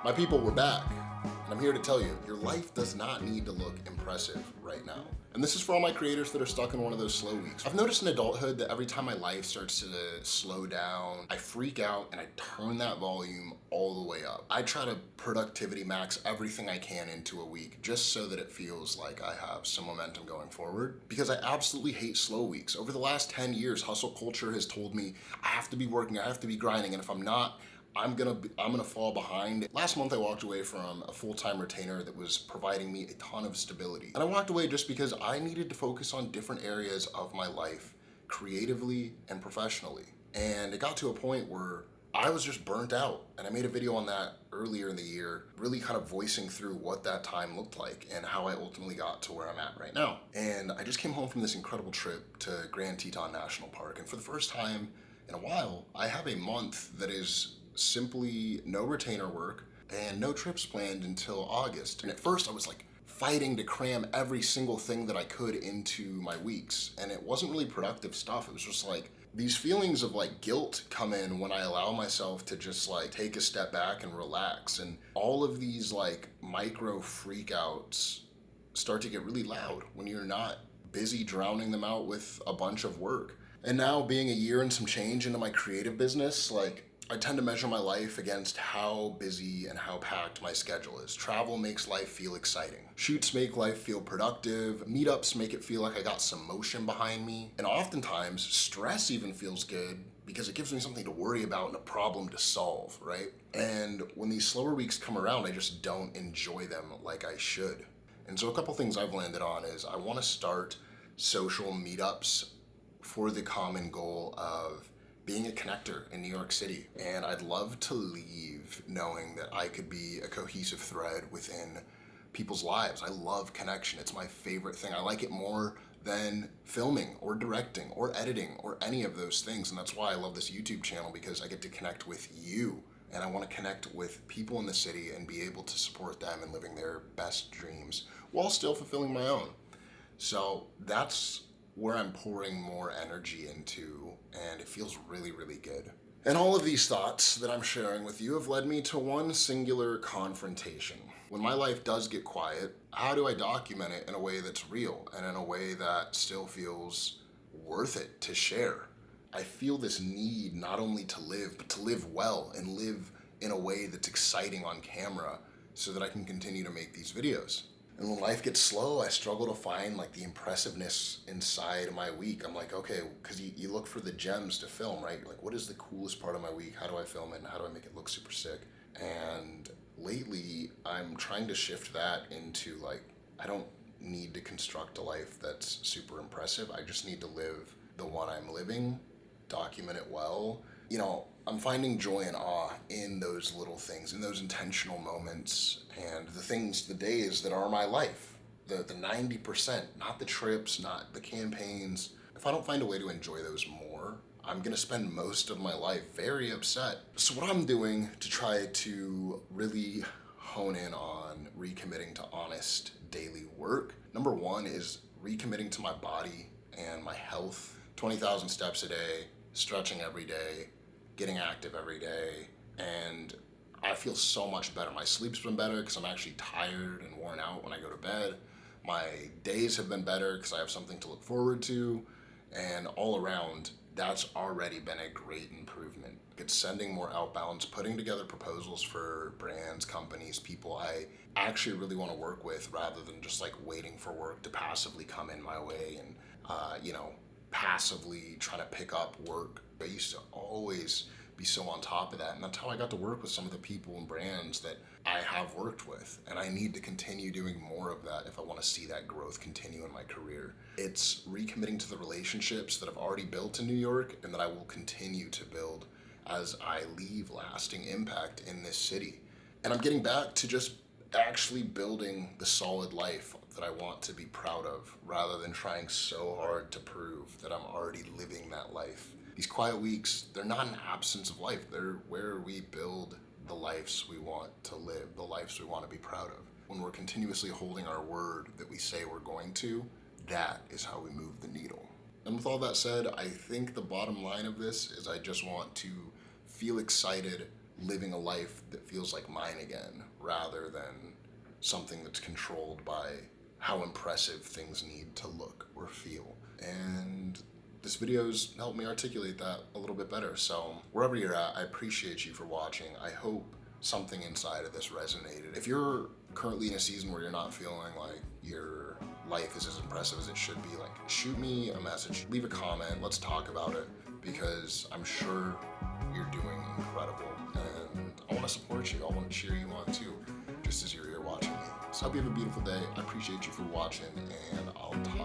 My people, we're back. And I'm here to tell you, your life does not need to look impressive right now. And this is for all my creators that are stuck in one of those slow weeks. I've noticed in adulthood that every time my life starts to slow down, I freak out and I turn that volume all the way up. I try to productivity max everything I can into a week just so that it feels like I have some momentum going forward, because I absolutely hate slow weeks. Over the last 10 years, hustle culture has told me I have to be working, I have to be grinding, and if I'm not, I'm gonna fall behind. Last month I walked away from a full-time retainer that was providing me a ton of stability. And I walked away just because I needed to focus on different areas of my life, creatively and professionally. And it got to a point where I was just burnt out. And I made a video on that earlier in the year, really kind of voicing through what that time looked like and how I ultimately got to where I'm at right now. And I just came home from this incredible trip to Grand Teton National Park. And for the first time in a while, I have a month that is simply no retainer work and no trips planned until August. And at first I was like fighting to cram every single thing that I could into my weeks. And it wasn't really productive stuff. It was just like these feelings of like guilt come in when I allow myself to just like take a step back and relax. And all of these like micro freakouts start to get really loud when you're not busy drowning them out with a bunch of work. And now being a year and some change into my creative business, like I tend to measure my life against how busy and how packed my schedule is. Travel makes life feel exciting. Shoots make life feel productive. Meetups make it feel like I got some motion behind me. And oftentimes, stress even feels good because it gives me something to worry about and a problem to solve, right? And when these slower weeks come around, I just don't enjoy them like I should. And so a couple things I've landed on is I want to start social meetups for the common goal of being a connector in New York City. And I'd love to leave knowing that I could be a cohesive thread within people's lives. I love connection. It's my favorite thing. I like it more than filming or directing or editing or any of those things. And that's why I love this YouTube channel, because I get to connect with you. And I want to connect with people in the city and be able to support them in living their best dreams while still fulfilling my own. So that's where I'm pouring more energy into, and it feels really, really good. And all of these thoughts that I'm sharing with you have led me to one singular confrontation. When my life does get quiet, how do I document it in a way that's real and in a way that still feels worth it to share? I feel this need not only to live, but to live well and live in a way that's exciting on camera so that I can continue to make these videos. And when life gets slow, I struggle to find like the impressiveness inside my week. I'm like, okay, because you look for the gems to film, right? You're like, what is the coolest part of my week? How do I film it? And how do I make it look super sick? And lately, I'm trying to shift that into like, I don't need to construct a life that's super impressive. I just need to live the one I'm living, document it well. You know, I'm finding joy and awe in those little things, in those intentional moments, and the things, the days that are my life. The 90%, not the trips, not the campaigns. If I don't find a way to enjoy those more, I'm gonna spend most of my life very upset. So what I'm doing to try to really hone in on recommitting to honest daily work, number one is recommitting to my body and my health. 20,000 steps a day, stretching every day, getting active every day, and I feel so much better. My sleep's been better because I'm actually tired and worn out when I go to bed. My days have been better because I have something to look forward to, and all around, that's already been a great improvement. It's sending more outbounds, putting together proposals for brands, companies, people I actually really want to work with, rather than just like waiting for work to passively come in my way and, passively trying to pick up work. I used to always be so on top of that, and that's how I got to work with some of the people and brands that I have worked with, and I need to continue doing more of that if I want to see that growth continue in my career. It's recommitting to the relationships that I've already built in New York and that I will continue to build as I leave lasting impact in this city. And I'm getting back to just actually building the solid life that I want to be proud of, rather than trying so hard to prove that I'm already living that life. These quiet weeks, they're not an absence of life. They're where we build the lives we want to live, the lives we want to be proud of. When we're continuously holding our word that we say we're going to, that is how we move the needle. And with all that said, I think the bottom line of this is I just want to feel excited living a life that feels like mine again, rather than something that's controlled by how impressive things need to look or feel. And this video's helped me articulate that a little bit better. So wherever you're at, I appreciate you for watching. I hope something inside of this resonated. If you're currently in a season where you're not feeling like your life is as impressive as it should be, like, shoot me a message, leave a comment, let's talk about it, because I'm sure you're doing incredible and I want to support you. I want to cheer you on too, just as you're here watching me. So I hope you have a beautiful day. I appreciate you for watching, and I'll talk